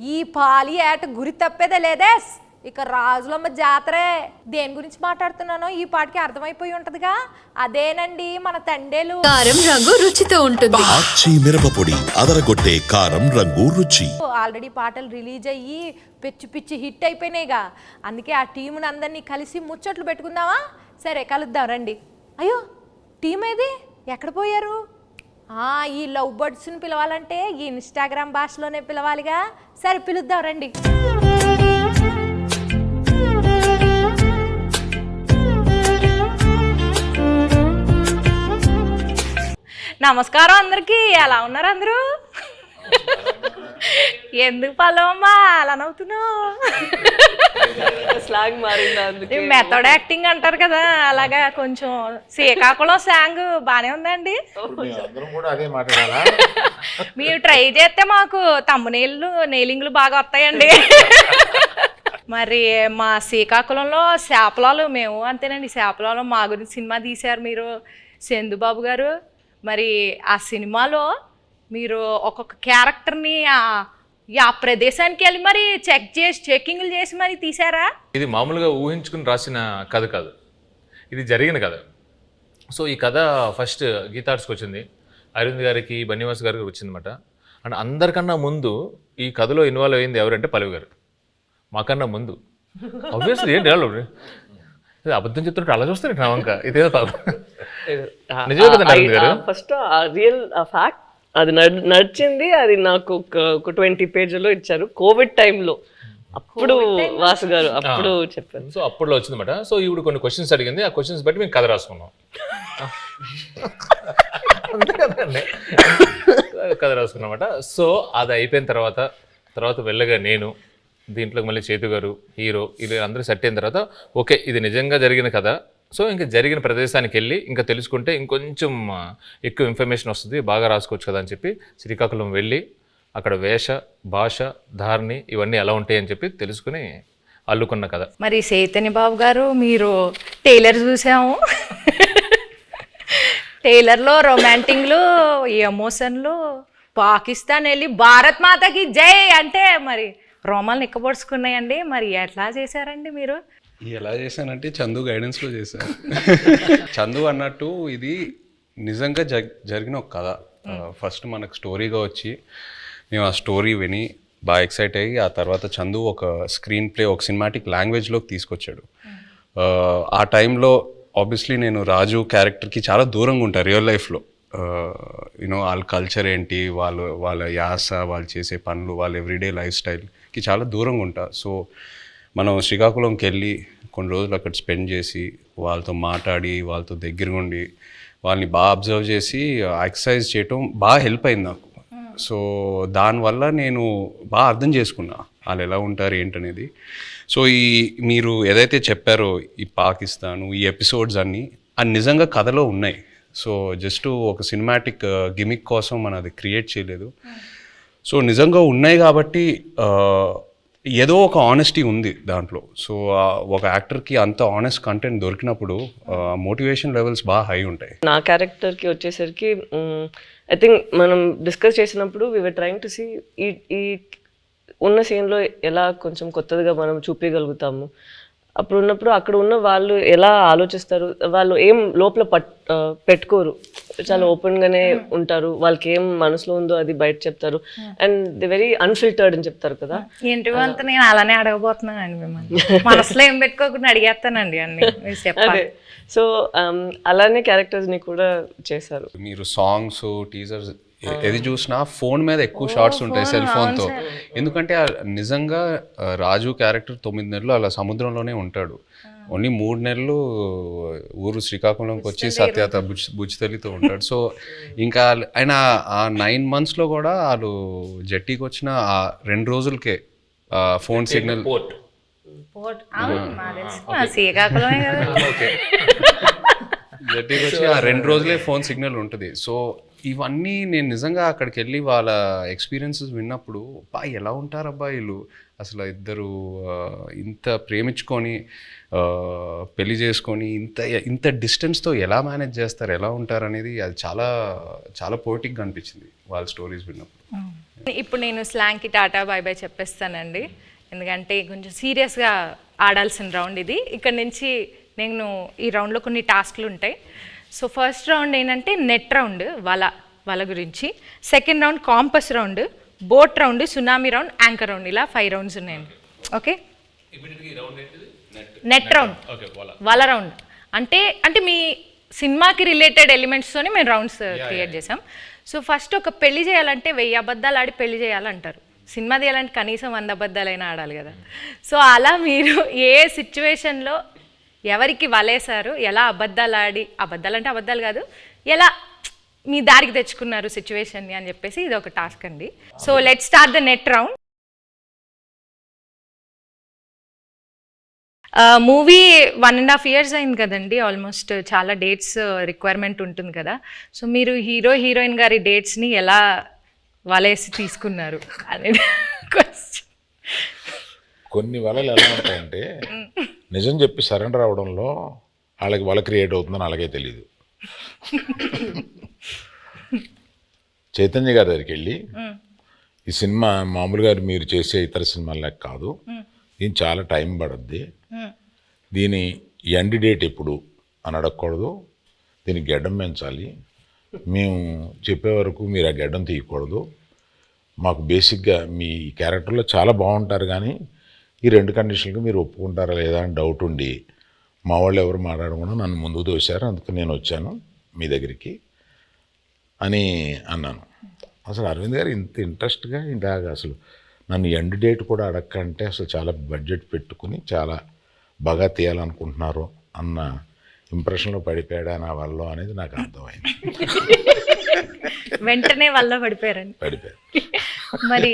ఈ పాలి ఏట గురి తప్పేదే లేదే. ఇక రాజులమ్మ జాతరే. దేని గురించి మాట్లాడుతున్నానో ఈ పాటికి అర్థమైపోయి ఉంటదిగా. అదేనండి మన తండేలు. కారం రంగు రుచితో ఉంటుంది. ఆచి మిరపపొడి అదరగొట్టే కారం రంగు రుచి. ఆల్రెడీ పాటలు రిలీజ్ అయ్యి పిచ్చి పిచ్చి హిట్ అయిపోయినాయిగా. అందుకే ఆ టీముని అందరినీ కలిసి ముచ్చట్లు పెట్టుకుందామా? సరే కలుద్దాం రండి. అయ్యో టీం ఏది, ఎక్కడ పోయారు? ఈ లవ్ బర్డ్స్ని పిలవాలంటే ఈ ఇన్స్టాగ్రామ్ భాషలోనే పిలవాలిగా. సరే పిలుద్దాం రండి. నమస్కారం అందరికి. ఎలా ఉన్నారు అందరూ? ఎందుకు పల్లవమ్మా అలా నవ్వుతున్నావు? స్లాంగ్ మారిందా? మెథడ్ యాక్టింగ్ అంటారు కదా, అలాగా కొంచెం శ్రీకాకుళం స్లాంగ్ బానే ఉందండి. మీరు ట్రై చేస్తే మాకు తమ్మునీళ్ళు నెయిలింగ్లు బాగా వస్తాయండి. మరి మా శ్రీకాకుళంలో శాపలాలు మేము అంతేనండి. శాపలాలు మా గురించి సినిమా తీశారు మీరు, చందుబాబు గారు. మరి ఆ సినిమాలో మీరు ఒక్కొక్క క్యారెక్టర్ని ఆ ప్రదేశానికి వెళ్ళి మరి చెక్కింగ్లు చేసి మరి తీసారా? ఇది మామూలుగా ఊహించుకుని రాసిన కథ కాదు, ఇది జరిగిన కథ. సో ఈ కథ ఫస్ట్ గీతార్ట్స్కి వచ్చింది, అరవింద్ గారికి, బన్నివాస్ గారికి వచ్చిందన్నమాట. అండ్ అందరికన్నా ముందు ఈ కథలో ఇన్వాల్వ్ అయింది ఎవరంటే పల్లవి గారు. మాకన్నా ముందు ఆబ్వియస్లీ ఏంటి అబద్ధం చెప్తుంటే అలా చూస్తారు నా వంక. ఇదే నిజమే కదండి అరవింద్ గారు. ఫస్ట్ రియల్ ఫ్యాక్ట్ అది నడిచింది. అది నాకు ఒక 20 పేజీలో ఇచ్చారు కోవిడ్ టైంలో. అప్పుడు వాసు గారు అప్పుడు చెప్పారు. సో అప్పుడులో వచ్చిందన్నమాట. సో ఈవిడ కొన్ని క్వశ్చన్స్ అడిగింది, ఆ క్వశ్చన్స్ బట్టి మేము కథ రాసుకున్నాం. అంతే కదండి, కథ రాసుకున్నమాట. సో అది అయిపోయిన తర్వాత వెళ్ళగా నేను దీంట్లో మళ్ళీ చేతు గారు హీరో ఇది అందరూ సెట్ అయిన తర్వాత ఓకే ఇది నిజంగా జరిగిన కథ. సో ఇంకా జరిగిన ప్రదేశానికి వెళ్ళి ఇంకా తెలుసుకుంటే ఇంకొంచెం ఎక్కువ ఇన్ఫర్మేషన్ వస్తుంది, బాగా రాసుకోవచ్చు కదా అని చెప్పి శ్రీకాకుళం వెళ్ళి అక్కడ వేష భాష ధారణి ఇవన్నీ ఎలా ఉంటాయి అని చెప్పి తెలుసుకుని అల్లుకున్న కథ. మరి చైతన్య బాబు గారు మీరు టైలర్ చూసాము. టైలర్లో రొమాంటిక్లు, ఎమోషన్లు, పాకిస్తాన్ వెళ్ళి భారత్ మాతకి జై అంటే మరి రోమాలు నిక్కబొడుచుకున్నాయండి. మరి ఎట్లా చేశారండి మీరు? ఎలా చేశానంటే చందు గైడెన్స్లో చేశాను. చందు అన్నట్టు ఇది నిజంగా జరిగిన ఒక కథ. ఫస్ట్ మనకు స్టోరీగా వచ్చి మేము ఆ స్టోరీ విని బాగా ఎక్సైట్ అయ్యి ఆ తర్వాత చందు ఒక స్క్రీన్ ప్లే ఒక సినిమాటిక్ లాంగ్వేజ్లోకి తీసుకొచ్చాడు. ఆ టైంలో ఆబ్వియస్లీ నేను రాజు క్యారెక్టర్కి చాలా దూరంగా ఉంటాను రియల్ లైఫ్లో. యూనో వాళ్ళ కల్చర్ ఏంటి, వాళ్ళ యాస, వాళ్ళు చేసే పనులు, వాళ్ళ ఎవ్రీడే లైఫ్ స్టైల్కి చాలా దూరంగా ఉంటా. సో మనం శ్రీకాకుళంకి వెళ్ళి కొన్ని రోజులు అక్కడ స్పెండ్ చేసి వాళ్ళతో మాట్లాడి వాళ్ళతో దగ్గరగా ఉండి వాళ్ళని బాగా అబ్జర్వ్ చేసి ఎక్సర్సైజ్ చేయటం బాగా హెల్ప్ అయింది నాకు. సో దానివల్ల నేను బాగా అర్థం చేసుకున్నా వాళ్ళు ఎలా ఉంటారు ఏంటనేది. సో మీరు ఏదైతే చెప్పారో ఈ పాకిస్తాను ఈ ఎపిసోడ్స్ అన్నీ అది నిజంగా కథలో ఉన్నాయి. సో జస్ట్ ఒక సినిమాటిక్ గిమిక్ కోసం మనం అది క్రియేట్ చేయలేదు. సో నిజంగా ఉన్నాయి కాబట్టి ఏదో ఒక ఆనెస్టీ ఉంది దాంట్లో. సో ఒక యాక్టర్కి అంత ఆనెస్ట్ కంటెంట్ దొరికినప్పుడు మోటివేషన్ లెవెల్స్ బాగా హై ఉంటాయి. నా క్యారెక్టర్కి వచ్చేసరికి ఐ థింక్ మనం డిస్కస్ చేసినప్పుడు we were trying to see ఈ ఉన్న సీన్లో ఎలా కొంచెం కొత్తగా మనం చూపించగలుగుతాము. అప్పుడు ఉన్నప్పుడు అక్కడ ఉన్న వాళ్ళు ఎలా ఆలోచిస్తారు, వాళ్ళు ఏం లోపల పెట్టుకోరు, చాలా ఓపెన్గానే ఉంటారు. వాళ్ళకి ఏం మనసులో ఉందో అది బయట చెప్తారు. అండ్ ది వెరీ అన్ఫిల్టర్డ్ అని చెప్తారు కదా. ఏంటి అంతా నేను అలానే అడగబోతున్నానండి మిమ్మల్ని. మనసులో ఏం పెట్టుకోకుండా అడిగేస్తానండి అన్ని. అదే సో అలానే క్యారెక్టర్స్ని కూడా చేశారు. మీరు సాంగ్స్ టీజర్స్ ఏది చూసినా ఫోన్ మీద ఎక్కువ షార్ట్స్ ఉంటాయి సెల్ ఫోన్తో. ఎందుకంటే నిజంగా రాజు క్యారెక్టర్ 9 నెలలు అలా సముద్రంలోనే ఉంటాడు. ఓన్లీ 3 నెలలు ఊరు శ్రీకాకుళంకి వచ్చి సత్యత బుజ్జితల్లితో ఉంటాడు. సో ఇంకా ఆయన ఆ 9 monthsలో కూడా వాళ్ళు జట్టీకి వచ్చిన ఆ 2 రోజులకే ఫోన్ సిగ్నల్ జట్టీకి వచ్చి ఆ 2 రోజులే ఫోన్ సిగ్నల్ ఉంటుంది. సో ఇవన్నీ నేను నిజంగా అక్కడికి వెళ్ళి వాళ్ళ ఎక్స్పీరియన్సెస్ విన్నప్పుడు ఎలా ఉంటారబ్బా వీళ్ళు, అసలు ఇద్దరు ఇంత ప్రేమించుకొని పెళ్లి చేసుకొని ఇంత డిస్టెన్స్తో ఎలా మేనేజ్ చేస్తారు, ఎలా ఉంటారు అనేది అది చాలా చాలా పోయిటిక్గా అనిపించింది వాళ్ళ స్టోరీస్ విన్నప్పుడు. ఇప్పుడు నేను స్లాంగ్కి టాటా బై బై చెప్పేస్తానండి, ఎందుకంటే కొంచెం సీరియస్గా ఆడాల్సిన రౌండ్ ఇది. ఇక్కడ నుంచి నేను ఈ రౌండ్లో కొన్ని టాస్క్లు ఉంటాయి. సో ఫస్ట్ రౌండ్ ఏంటంటే నెట్ రౌండ్, వల గురించి. Second round campus round, boat round, tsunami round, anchor round, ఇలా 5 రౌండ్స్ ఉన్నాయండి. ఓకే, నెట్ రౌండ్, వల రౌండ్ అంటే మీ సినిమాకి రిలేటెడ్ ఎలిమెంట్స్తోని మేము రౌండ్స్ క్రియేట్ చేసాం. సో ఫస్ట్ ఒక పెళ్లి చేయాలంటే 1000 అబద్ధాలు ఆడి పెళ్లి చేయాలంటారు. సినిమా తీయాలంటే కనీసం 100 అబద్ధాలైనా ఆడాలి కదా. సో అలా మీరు ఏ సిచ్యువేషన్లో ఎవరికి వలేశారు, ఎలా అబద్ధాలు ఆడి, అబద్ధాలు అంటే అబద్ధాలు కాదు, ఎలా మీ దారికి తెచ్చుకున్నారు సిచ్యువేషన్ని అని చెప్పేసి ఇది ఒక టాస్క్ అండి. So let start the net round. Movie 1.5 years అయింది కదండి, ఆల్మోస్ట్ చాలా డేట్స్ రిక్వైర్మెంట్ ఉంటుంది కదా. సో మీరు హీరోయిన్ గారి డేట్స్ని ఎలా వలేసి తీసుకున్నారు అనేది క్వశ్చన్. కొన్ని వలలు ఎలా ఉంటాయంటే నిజం చెప్పి సరెండర్ అవడంలో వాళ్ళకి వల క్రియేట్ అవుతుందని అలాగే తెలియదు. చైతన్య గారి దగ్గరికి వెళ్ళి ఈ సినిమా మామూలుగా మీరు చేసే ఇతర సినిమాలకు కాదు, దీని చాలా టైం పడుద్ది, దీని ఎండ్ డేట్ ఎప్పుడు అని అడగకూడదు, దీనికి గెడ్డం పెంచాలి, మేము చెప్పే వరకు మీరు ఆ గెడ్డం తీయకూడదు, మాకు బేసిక్గా మీ క్యారెక్టర్లో చాలా బాగుంటారు కానీ ఈ 2 కండిషన్లకు మీరు ఒప్పుకుంటారా లేదా అని డౌట్ ఉండి మా వాళ్ళు ఎవరు మాట్లాడకుండా నన్ను ముందుకు తోశారు, అందుకు నేను వచ్చాను మీ దగ్గరికి అని అన్నాను. అసలు అరవింద్ గారు ఇంత ఇంట్రెస్ట్గా ఇలాగ అసలు నన్ను ఎండ్ డేట్ కూడా అడగకంటే అసలు చాలా బడ్జెట్ పెట్టుకుని చాలా బాగా తీయాలనుకుంటున్నారు అన్న ఇంప్రెషన్లో పడిపోయాడా నా వల్ల అనేది నాకు అర్థమైంది. వెంటనే వల్ల పడిపోయారండి. పడిపోయారు. మరి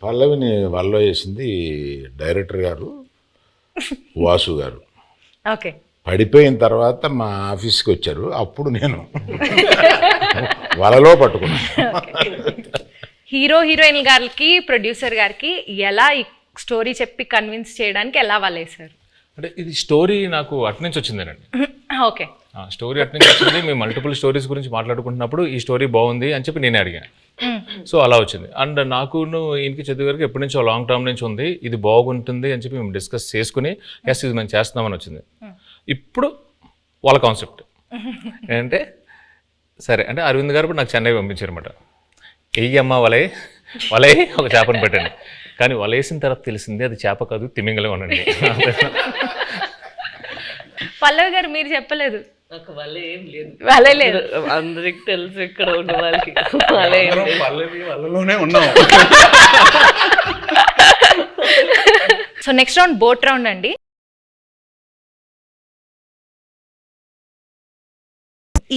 పల్లవిని వల్ల వేసింది డైరెక్టర్ గారు వాసు గారు. ఓకే, పడిపోయిన తర్వాత మా ఆఫీస్కి వచ్చారు, అప్పుడు నేను వలలో పట్టుకున్నాను. హీరోయిన్ గారికి ప్రొడ్యూసర్ గారికి ఎలా ఈ స్టోరీ చెప్పి కన్విన్స్ చేయడానికి ఎలా వలేశారు? అంటే ఇది స్టోరీ నాకు అట్నుంచి వచ్చిందేనండి. ఓకే, స్టోరీ అట్నుంచి వచ్చింది. మేము మల్టిపుల్ స్టోరీస్ గురించి మాట్లాడుకుంటున్నప్పుడు ఈ స్టోరీ బాగుంది అని చెప్పి నేనే అడిగాను. సో అలా వచ్చింది. అండ్ నాకును ఈయనకి చదువు గారికి ఎప్పటి నుంచో లాంగ్ టర్మ్ నుంచి ఉంది, ఇది బాగుంటుంది అని చెప్పి మేము డిస్కస్ చేసుకుని ఎస్ ఇది మేము చేస్తున్నామని వచ్చింది. ఇప్పుడు వాళ్ళ కాన్సెప్ట్ ఏంటంటే సరే అంటే అరవింద్ గారు ఇప్పుడు నాకు చెన్నై పంపించారన్నమాట. వెయ్యమ్మ వలే ఒక చేపను పెట్టండి, కానీ వలేసిన తర్వాత తెలిసింది అది చేప కాదు తిమింగలం అనండి. పల్లవి గారు మీరు చెప్పలేదు. నాకు వలే ఏం లేదు, వలే లేదు, అందరికి తెలుసు ఇక్కడ ఉన్న వాళ్ళకి వలే ఏం లేదు. వాళ్ళలోనే ఉన్నాం. So next round boat round అండి.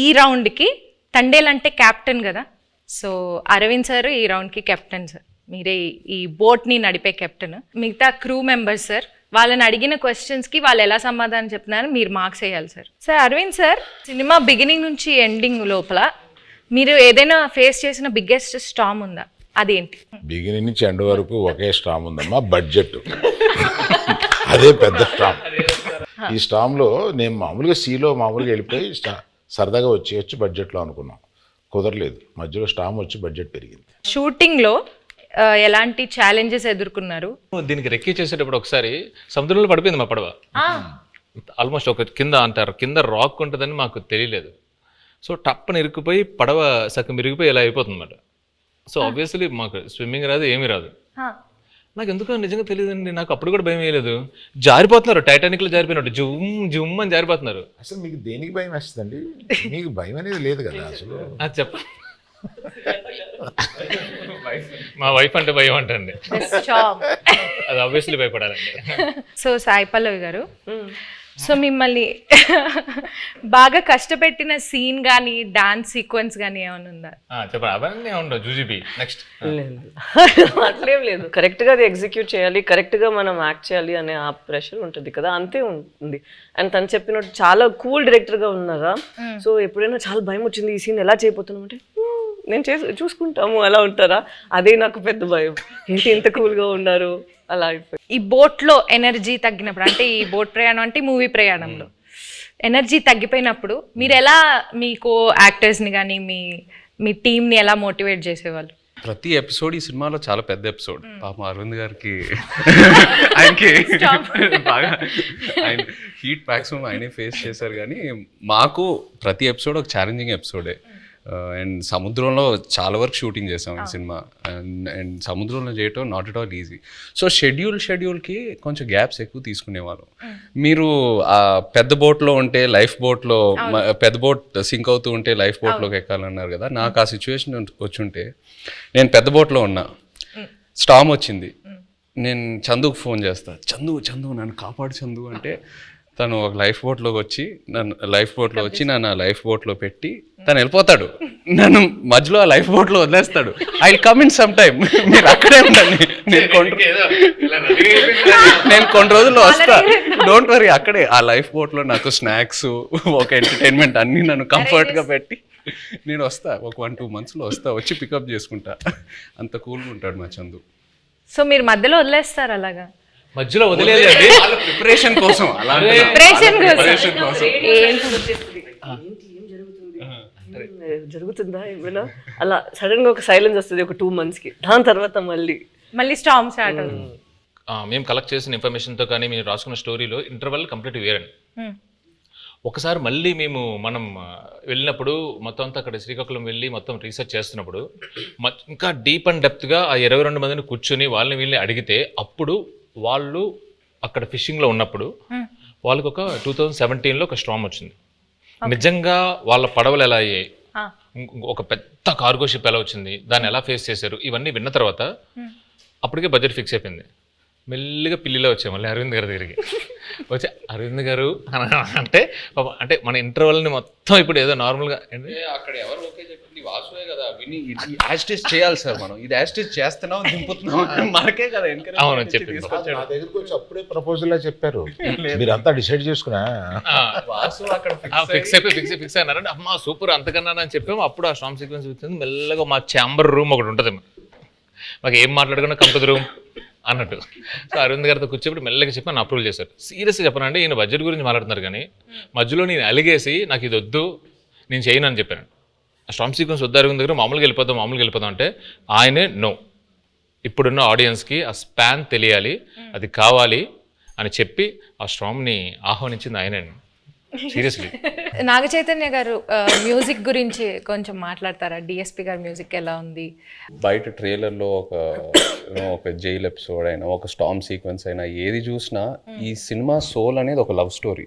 ఈ రౌండ్కి తండేల్ అంటే క్యాప్టెన్ కదా, సో అరవింద్ సార్ ఈ రౌండ్కి కెప్టెన్ సార్, మీరే ఈ బోట్ని నడిపే కెప్టెన్. మిగతా క్రూ మెంబర్స్ సార్, వాళ్ళని అడిగిన క్వశ్చన్స్కి వాళ్ళు ఎలా సమాధానం చెప్తున్నారు మీరు మార్క్స్ వేయాలి sir. Sir Aravind sir, cinema beginning నుంచి ఎండింగ్ లోపల మీరు ఏదైనా ఫేస్ చేసిన బిగ్గెస్ట్ స్టామ్ ఉందా, అదేంటి? బిగినింగ్ నుంచి ఎండ్ వరకు ఒకే స్టామ్ ఉందమ్మా, బడ్జెట్. అదే పెద్ద స్టామ్. ఈ స్టామ్లో నేను మామూలుగా సీలో మామూలుగా వెళ్ళిపోయి సరదాగా వచ్చి బడ్జెట్లో అనుకున్నాం, కుదరలేదు. మధ్యలో స్టామ్ వచ్చి బడ్జెట్ పెరిగింది. షూటింగ్లో ఎలాంటి ఛాలెంజెస్ ఎదుర్కొన్నారు? దీనికి రెక్కి చేసేటప్పుడు ఒకసారి సముద్రంలో పడిపోయింది మా పడవ. ఆల్మోస్ట్ ఒక కింద అంటారు కింద రాక్ ఉంటుందని మాకు తెలియలేదు. సో టప్పని ఇరుక్కుపోయి పడవ సగం ఇరిగిపోయి ఇలా అయిపోతుంది అన్నమాట. సో ఆబ్వియస్లీ మాకు స్విమ్మింగ్ రాదు, ఏమీ రాదు. నాకు ఎందుకో నిజంగా తెలియదండి, నాకు అప్పుడు కూడా భయం వేయలేదు. జారిపోతున్నారు, టైటానిక్లో జారిపోయినట్టు జుమ్ అని జారిపోతున్నారు. అసలు మీకు దేనికి భయం వేస్తుందండి? మీకు భయం అనేది లేదు కదా అసలు. అది చెప్ప మా వైఫ్ అంటే భయం అంటండి, అది ఆబ్వియస్లీ భయపడాలండి. సో సాయి పల్లవి గారు, సో మిమ్మల్ని బాగా కష్టపెట్టిన సీన్ కానీ డాన్స్ సీక్వెన్స్ కానీ ఏమైనా ఉందా? చెప్పండి. అవన్నీ ఉండవు జూజీబీ. నెక్స్ట్ అట్లేం లేదు, కరెక్ట్గా అది ఎగ్జిక్యూట్ చేయాలి, కరెక్ట్గా మనం యాక్ట్ చేయాలి అనే ఆ ప్రెషర్ ఉంటుంది కదా, అంతే ఉంది. అండ్ తను చెప్పినట్టు చాలా కూల్ డైరెక్టర్గా ఉన్నారా. సో ఎప్పుడైనా చాలా భయం వచ్చింది ఈ సీన్ ఎలా చేయబోతున్నాం అంటే నేను చూసుకుంటాము అలా ఉంటారా, అదే నాకు పెద్ద భయం. ఏంటి ఇంత కూల్గా ఉన్నారు అలా అయిపోయి. ఈ బోట్లో ఎనర్జీ తగ్గినప్పుడు, అంటే ఈ బోట్ ప్రయాణం అంటే మూవీ ప్రయాణంలో ఎనర్జీ తగ్గిపోయినప్పుడు మీరు ఎలా మీకు యాక్టర్స్ని కానీ మీ టీంని ఎలా మోటివేట్ చేసేవాళ్ళు? ప్రతి ఎపిసోడ్ ఈ సినిమాలో చాలా పెద్ద ఎపిసోడ్. పాపం అరవింద్ గారికి ఆయనకి బాగా ఆయన హీట్ మ్యాక్సిమం ఆయనే ఫేస్ చేశారు. కానీ మాకు ప్రతి ఎపిసోడ్ ఒక ఛాలెంజింగ్ ఎపిసోడే. అండ్ సముద్రంలో చాలా వరకు షూటింగ్ చేసాం ఈ సినిమా. అండ్ సముద్రంలో చేయటం not at all easy. So షెడ్యూల్కి కొంచెం గ్యాప్స్ ఎక్కువ తీసుకునేవారు. మీరు ఆ పెద్ద బోట్లో ఉంటే లైఫ్ బోట్లో, పెద్ద బోట్ సింక్ అవుతూ ఉంటే లైఫ్ బోట్లోకి ఎక్కాలన్నారు కదా, నాకు ఆ సిచ్యువేషన్ వచ్చుంటే నేను పెద్ద బోట్లో ఉన్నా, స్టామ్ వచ్చింది, నేను చందుకు ఫోన్ చేస్తా, చందు నన్ను కాపాడు చందు అంటే తను ఒక లైఫ్ బోట్లోకి వచ్చి నన్ను లైఫ్ బోట్లో పెట్టి తను వెళ్ళిపోతాడు. నన్ను మధ్యలో ఆ లైఫ్ బోట్లో వదిలేస్తాడు. I will come in some time, మీరు అక్కడే ఉండండి, నేను కొన్ని రోజుల్లో వస్తా, డోంట్ వరీ. అక్కడే ఆ లైఫ్ బోట్లో నాకు స్నాక్స్, ఒక ఎంటర్టైన్మెంట్ అన్నీ నన్ను కంఫర్ట్గా పెట్టి నేను వస్తా. ఒక 1-2 monthsలో వస్తా, వచ్చి పికప్ చేసుకుంటా. అంత కూల్గా ఉంటాడు మా చందు. సో మీరు మధ్యలో వదిలేస్తారు అలాగా? మధ్యలో వదిలేదండి, ప్రిపరేషన్ కోసం అలా జరుగుతుందా ఏమైనా అలా సడన్ గా ఒక సైలెన్స్ వస్తుంది ఒక 2 monthsకి. దాని తర్వాత మళ్ళీ స్టామ్ స్టార్ట్ అవుతుంది. మేము కలెక్ట్ చేసిన ఇన్ఫర్మేషన్తో కానీ మీరు రాసుకున్న స్టోరీలో ఇంటర్వెల్ కంప్లీట్ వేరండి. ఒకసారి మళ్ళీ మనం వెళ్ళినప్పుడు మొత్తం అంతా అక్కడ శ్రీకాకుళం వెళ్ళి మొత్తం రీసెర్చ్ చేస్తున్నప్పుడు ఇంకా డీప్ అండ్ డెప్త్గా ఆ 22 మందిని కూర్చొని వాళ్ళని వీళ్ళని అడిగితే అప్పుడు వాళ్ళు అక్కడ ఫిషింగ్లో ఉన్నప్పుడు వాళ్ళకి ఒక 2017లో ఒక స్టార్మ్ వచ్చింది. నిజంగా వాళ్ళ పడవలు ఎలా అయ్యాయి, ఒక పెద్ద కార్గో షిప్ ఎలా వచ్చింది, దాన్ని ఎలా ఫేస్ చేశారు, ఇవన్నీ విన్న తర్వాత అప్పటికే బడ్జెట్ ఫిక్స్ అయిపోయింది. మెల్లిగా పిల్లిలో వచ్చాము మళ్ళీ అరవింద్ గారి దగ్గరికి వచ్చి, అరవింద్ గారు అంటే మన ఇంటర్వెల్ని మొత్తం ఇప్పుడు ఏదో నార్మల్గా అక్కడ ఎవరు ఓకే చెప్పింది వాసువే కదా, విని యాస్టేజ్ చేయాలి సార్, మనం ఇది యాస్టేజ్ చేస్తున్నాం దింపుతున్నాం మనకే కదా. అవును చెప్పింది. నా దగ్గరికి వచ్చి అప్పుడే ప్రపోజల్ చెప్పారు, మీరంతా డిసైడ్ చేసుకున్నా వాసు అక్కడ ఫిక్స్ అయినారంటే అమ్మా సూపర్ అంతకన్నా అని చెప్పాము. అప్పుడు ఆ స్టార్మ్ సీక్వెన్స్ వచ్చింది. మెల్లగా మా ఛాంబర్ రూమ్ ఒకటి ఉంటుంది, మాకు ఏం మాట్లాడుకున్నా కంపెనీ రూమ్ అన్నట్టు. సో అరవింద్ గారితో కూర్చోబెట్టి మెల్లగా చెప్పి నన్ను అప్రూవల్ చేశారు. సీరియస్గా చెప్పనండి, ఈయన బడ్జెట్ గురించి మాట్లాడుతున్నారు కానీ మధ్యలో నేను అలిగేసి నాకు ఇది వద్దు నేను చేయను అని చెప్పాను. ఆ స్టార్మ్ సీక్వెన్స్ వద్దు అరవింద్ దగ్గర, మామూలుగా వెళ్ళిపోదాం అంటే ఆయనే నో, ఇప్పుడున్న ఆడియన్స్కి ఆ స్పాన్ తెలియాలి, అది కావాలి అని చెప్పి ఆ స్టార్మ్ని ఆహ్వానించింది ఆయనే. సీరియస్లీ. నాగ చైతన్య గారు మ్యూజిక్ గురించి కొంచెం మాట్లాడతారా? డిఎస్పి గారి మ్యూజిక్ ఎలా ఉంది? బయట ట్రైలర్లో ఒక జైల్ ఎపిసోడ్ అయినా, ఒక స్టార్మ్ సీక్వెన్స్ అయినా, ఏది చూసినా ఈ సినిమా సోల్ అనేది ఒక లవ్ స్టోరీ.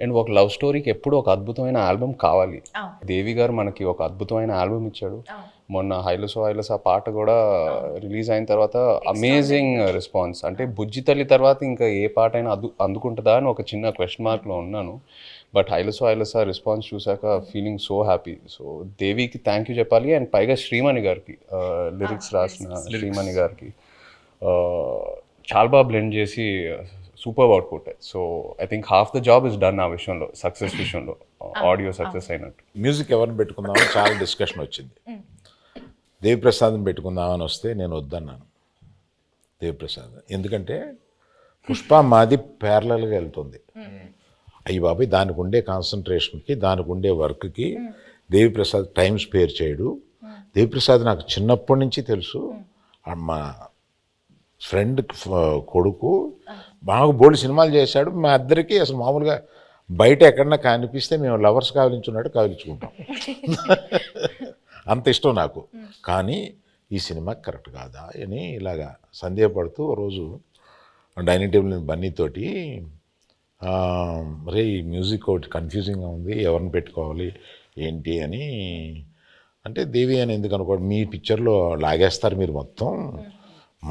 అండ్ ఒక లవ్ స్టోరీకి ఎప్పుడు ఒక అద్భుతమైన ఆల్బమ్ కావాలి. దేవి గారు మనకి ఒక అద్భుతమైన ఆల్బమ్ ఇచ్చాడు. మొన్న హైలసో పాట కూడా రిలీజ్ అయిన తర్వాత అమేజింగ్ రెస్పాన్స్. అంటే బుజ్జి తల్లి తర్వాత ఇంకా ఏ పాట అయినా అందుకుంటుందా అని ఒక చిన్న క్వశ్చన్ మార్క్లో ఉన్నాను. బట్ హైలసో రెస్పాన్స్ చూసాక ఫీలింగ్ సో హ్యాపీ. సో దేవికి థ్యాంక్ యూ చెప్పాలి. అండ్ పైగా శ్రీమణి గారికి, లిరిక్స్ రాసిన శ్రీమణి గారికి చాలా బాగా బ్లెండ్ చేసి super output. So I think half the job is done ఆ విషయంలో, సక్సెస్ విషయంలో, ఆడియో సక్సెస్ అయినట్టు. మ్యూజిక్ ఎవరిని పెట్టుకుందామని చాలా డిస్కషన్ వచ్చింది. దేవిప్రసాద్ని పెట్టుకుందామని వస్తే నేను వద్దన్నాను దేవిప్రసాద్. ఎందుకంటే పుష్ప మాది ప్యారలల్గా వెళ్తుంది. అయ్యి బాబాయ్ దానికి ఉండే కాన్సన్ట్రేషన్కి, దానికి ఉండే వర్క్కి దేవిప్రసాద్ టైం స్పేర్ చేయడు. దేవిప్రసాద్ నాకు చిన్నప్పటి నుంచి తెలుసు. మా ఫ్రెండ్ కొడుకు బాగా బోల్డ్ సినిమాలు చేశాడు. మా ఇద్దరికి అసలు మామూలుగా బయట ఎక్కడన్నా కనిపిస్తే మేము లవర్స్ కావలించున్నట్టు కావలించుకుంటాం. అంత ఇష్టం నాకు. కానీ ఈ సినిమా కరెక్ట్ కాదా అని ఇలాగా సందేహపడుతూ రోజు డైనింగ్ టేబుల్ బన్నీతోటి రే ఈ మ్యూజిక్ ఒకటి కన్ఫ్యూజింగ్గా ఉంది, ఎవరిని పెట్టుకోవాలి ఏంటి అని అంటే, దేవి అని ఎందుకు అనుకోండి, మీ పిక్చర్లో లాగేస్తారు మీరు మొత్తం,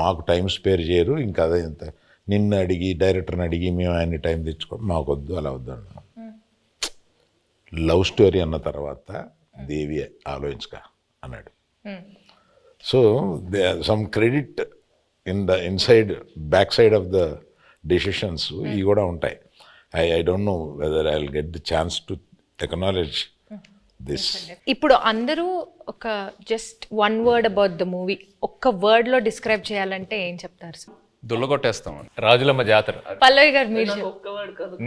మాకు టైం స్పేర్ చేయరు, ఇంకా అదే ఇంత నిన్ను అడిగి డైరెక్టర్ని అడిగి మేము ఆయన్ని టైం తెచ్చుకోండి, మాకు వద్దు అలా వద్దు అన్నాం. లవ్ స్టోరీ అన్న తర్వాత దేవి ఆలోచించక అన్నాడు. So some credit inside back side of the decisions ఇవి కూడా ఉంటాయి. I don't know whether I will get the chance to acknowledge this. ఇప్పుడు అందరూ ఒక just 1 word about the movie, ఒక్క వర్డ్లో డిస్క్రైబ్ చేయాలంటే ఏం చెప్తారు సార్? దుల్లగొట్టేస్తాం. రాజులమ్మ జాతర. పల్లవి గారు మీరు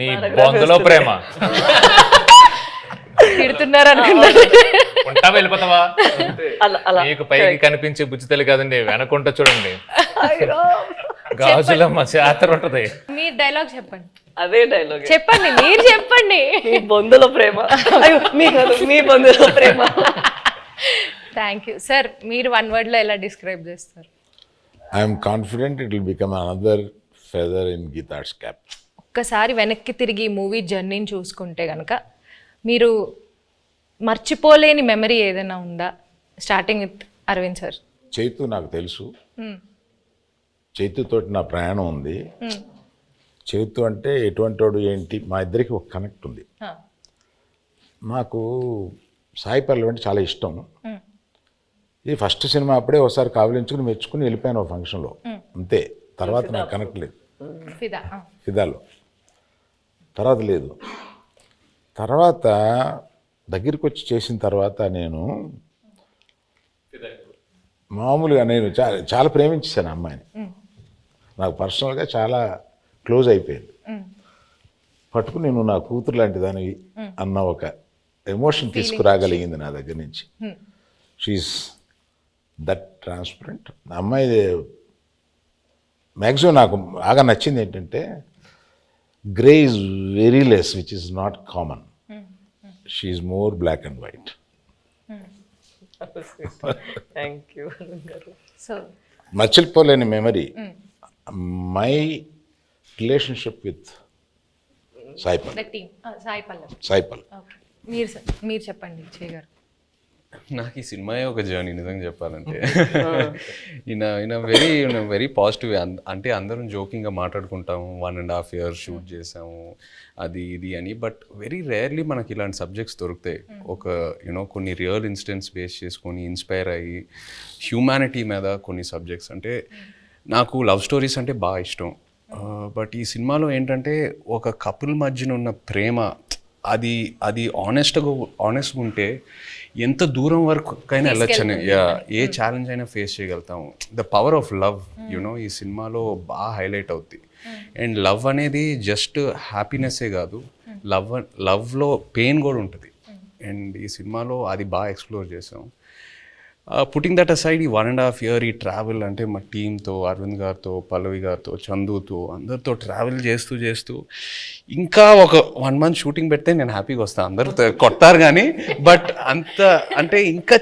నీ బొందలో ప్రేమ. తిడుతున్నారు అనుకున్నాను. ఉంటా వెళ్ళిపోతావా? అలా అలా మీకు పైకి కనిపించే బుజ్జితల్లి కాదండి, వెనకుంట చూడండి గాజులమ్మ చేతర ఉంటది. మీరు డైలాగ్ చెప్పండి, అదే డైలాగ్. చెప్పండి, మీరు చెప్పండి. మీ బొందుల ప్రేమ. అయ్యో, మీ కాదు, మీ బొందుల ప్రేమ. Thank you sir. మీరు 1 word లో ఎలా డిస్క్రైబ్ చేస్తారు? I'm confident it will become another feather in Geetha Arts cap. ఒక్కసారి వెనక్కి తిరిగి మూవీ జర్నీని చూసుకుంటే కనుక మీరు మర్చిపోలేని మెమరీ ఏదైనా ఉందా? Starting with Aravind sir. Chaitu నాకు తెలుసు, చైతుతోటి నా ప్రయాణం ఉంది. చైతు అంటే ఎటువంటి వాడు ఏంటి, మా ఇద్దరికి ఒక కనెక్ట్ ఉంది. నాకు సాయి పల్లవి అంటే చాలా ఇష్టం. ఇది ఫస్ట్ సినిమా అప్పుడే ఒకసారి కావలించుకుని మెచ్చుకుని వెళ్ళిపోయాను ఒక ఫంక్షన్లో, అంతే. తర్వాత నాకు కనెక్ట్ లేదు. ఫిదాలో తర్వాత లేదు. తర్వాత దగ్గరికి వచ్చి చేసిన తర్వాత నేను మామూలుగా నేను చాలా ప్రేమించేశాను అమ్మాయిని. నాకు పర్సనల్గా చాలా క్లోజ్ అయిపోయింది. పట్టుకుని నేను నా కూతురు లాంటి దానివి అన్న ఒక ఎమోషన్ తీసుకురాగలిగింది నా దగ్గర నుంచి. She is that transparent. అమ్మాయి మ్యాక్సిమం నాకు బాగా నచ్చింది ఏంటంటే grey is very less, which is not common. She is more black and white. Thank you. So మర్చిపోలేని memory my relationship with Sai Pallavi. Sai Pallavi. Sai Pallavi. Okay, మీరు చెప్పండి చేయగారు. నాకు ఈ సినిమాయే ఒక జర్నీ నిజంగా చెప్పాలంటే. ఈయన వెరీ పాజిటివ్. అంటే అందరం జోకింగ్గా మాట్లాడుకుంటాము, 1.5 years షూట్ చేసాము అది ఇది అని. బట్ వెరీ రేర్లీ మనకి ఇలాంటి సబ్జెక్ట్స్ దొరుకుతాయి. ఒక కొన్ని రియల్ ఇన్సిడెంట్స్ బేస్ చేసుకొని ఇన్స్పైర్ అయ్యి హ్యూమానిటీ మీద కొన్ని సబ్జెక్ట్స్. అంటే నాకు లవ్ స్టోరీస్ అంటే బాగా ఇష్టం. బట్ ఈ సినిమాలో ఏంటంటే ఒక కపుల్ మధ్యన ఉన్న ప్రేమ అది ఆనెస్ట్గా ఉంటే ఎంత దూరం వరకైనా వెళ్ళొచ్చని, ఏ ఛాలెంజ్ అయినా ఫేస్ చేయగలుగుతాము. ద పవర్ ఆఫ్ లవ్ ఈ సినిమాలో బాగా హైలైట్ అవుద్ది. అండ్ లవ్ అనేది జస్ట్ హ్యాపీనెస్సే కాదు, లవ్లో పెయిన్ కూడా ఉంటుంది. అండ్ ఈ సినిమాలో అది బాగా ఎక్స్ప్లోర్ చేసాం. పుట్టింగ్ దట్ అసైడ్ ఈ 1.5 year ఈ ట్రావెల్ అంటే మా టీంతో, అరవింద్ గారితో, పల్లవి గారితో, చందుతో, అందరితో ట్రావెల్ చేస్తూ ఇంకా ఒక 1 month షూటింగ్ పెడితే నేను హ్యాపీగా వస్తాను. అందరితో కొట్టారు కానీ బట్ అంత అంటే ఇంకా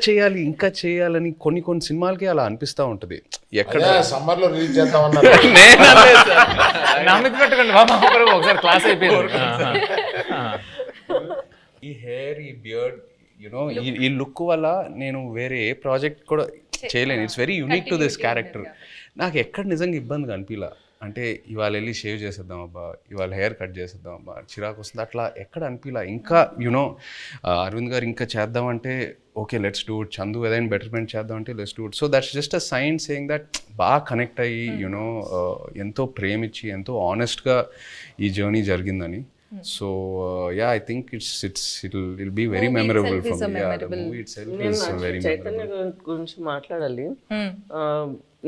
చేయాలని కొన్ని సినిమాలకి అలా అనిపిస్తూ ఉంటుంది. ఎక్కడ సమ్మర్లో రిలీజ్ చేద్దామన్నారు. ఒకసారి క్లాస్ అయిపోయింది. ఈ హెయిర్, ఈ బియర్డ్, ఈ లుక్ వల్ల నేను వేరే ఏ ప్రాజెక్ట్ కూడా చేయలేను. It's very unique to this character. నాకు ఎక్కడ నిజంగా ఇబ్బందిగా అనిపించలే. అంటే ఇవాళ వెళ్ళి షేవ్ చేసేద్దాం అబ్బా, ఇవాళ హెయిర్ కట్ చేసేద్దాం అబ్బా, చిరాకు వస్తుంది, అట్లా ఎక్కడ అనిపించలే. ఇంకా అరవింద్ గారు ఇంకా చేద్దామంటే okay let's do it, Chandu ఏదైనా బెటర్మెంట్ చేద్దామంటే let's do it. So that's just a sign saying that బాగా కనెక్ట్ అయ్యి ఎంతో ప్రేమించి ఎంతో ఆనెస్ట్గా ఈ జర్నీ జరిగిందని. So yeah, I think it'll be very memorable for me. Yeah, the movie itself is very Chaitanya గురించి మాట్లాడాలి.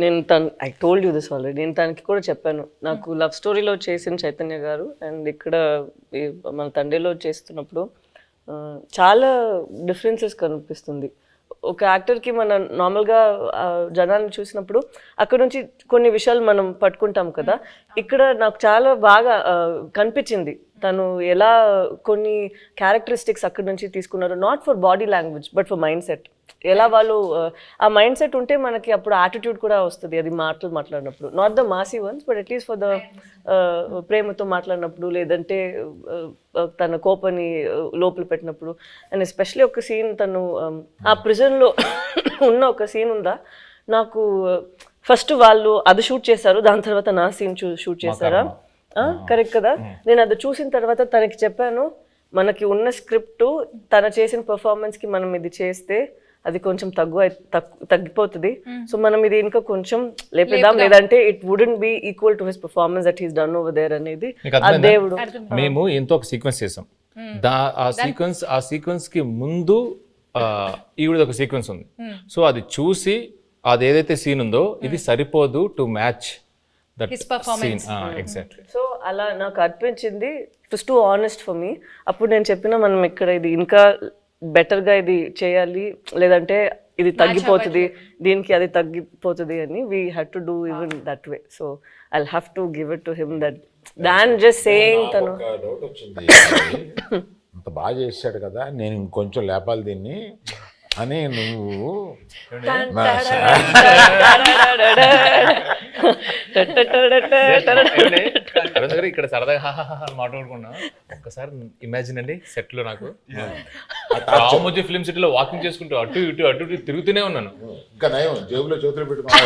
నేను I told you this already. నేను తనకి కూడా చెప్పాను, నాకు లవ్ స్టోరీలో చేసిన చైతన్య గారు అండ్ ఇక్కడ మన తండ్రిలో చేస్తున్నప్పుడు చాలా డిఫరెన్సెస్ కనిపిస్తుంది. ఒక యాక్టర్కి మన నార్మల్గా జనాన్ని చూసినప్పుడు అక్కడ నుంచి కొన్ని విషయాలు మనం పట్టుకుంటాం కదా. ఇక్కడ నాకు చాలా బాగా కనిపించింది తను ఎలా కొన్ని క్యారెక్టరిస్టిక్స్ అక్కడ నుంచి తీసుకున్నారు. Not for body language but for mind set. ఎలా వాళ్ళు ఆ మైండ్ సెట్ ఉంటే మనకి అప్పుడు యాటిట్యూడ్ కూడా వస్తుంది. అది మాట్లాడినప్పుడు not the Masih once but at least for the ప్రేమతో మాట్లాడినప్పుడు, లేదంటే తన కోపాన్ని లోపల పెట్టినప్పుడు. అండ్ ఎస్పెషలీ ఒక సీన్ తను ఆ ప్రిజన్లో ఉన్న ఒక సీన్ ఉందా, నాకు ఫస్ట్ వాళ్ళు అది షూట్ చేశారు, దాని తర్వాత నా సీన్ షూట్ చేశారా, కరెక్ట్ కదా. నేను అది చూసిన తర్వాత తనకి చెప్పాను, మనకి ఉన్న స్క్రిప్ట్ తన చేసిన పర్ఫార్మెన్స్కి మనం ఇది చేస్తే అది కొంచెం తగ్గిపోతుంది. సో మనం ఇది ఇంకా కొంచెం లేపేద్దాం, లేదంటే it wouldn't be equal to his performance that he's done over there అనేది ఆ దేవుడు. మేము ఎంతో ఒక సీక్వెన్స్ చేసాం. ఆ సీక్వెన్స్ కి ముందు ఈవిడ ఒక సీక్వెన్స్ ఉంది. సో అది చూసి అది ఏదైతే సీన్ ఉందో ఇది సరిపోదు to match that scene. Exactly. So అలా నాకు అనిపించింది was too honest for me. అప్పుడు నేను చెప్పిన మనం ఇక్కడ ఇది ఇంకా బెటర్గా ఇది చేయాలి, లేదంటే ఇది తగ్గిపోతుంది, దీనికి అది తగ్గిపోతుంది అని. We had to do even that way. So I have to give it to him that than just saying తను డౌట్ వచ్చింది, అంత బాగా చేశాడు కదా, నేను ఇంకొంచెం లేపాలి దీన్ని అని నువ్వు అరుణ్ గారు ఇక్కడ సరదాగా మాట్లాడుకున్నాం. ఒక్కసారి ఇమాజిన్ అండి, సెట్ లో నాకు రామోజీ ఫిల్మ్ సిటీలో వాకింగ్ చేసుకుంటూ అటు ఇటు తిరుగుతూనే ఉన్నాను. ఇంకా నయం జేబులో చేతులు పెట్టుకున్నా.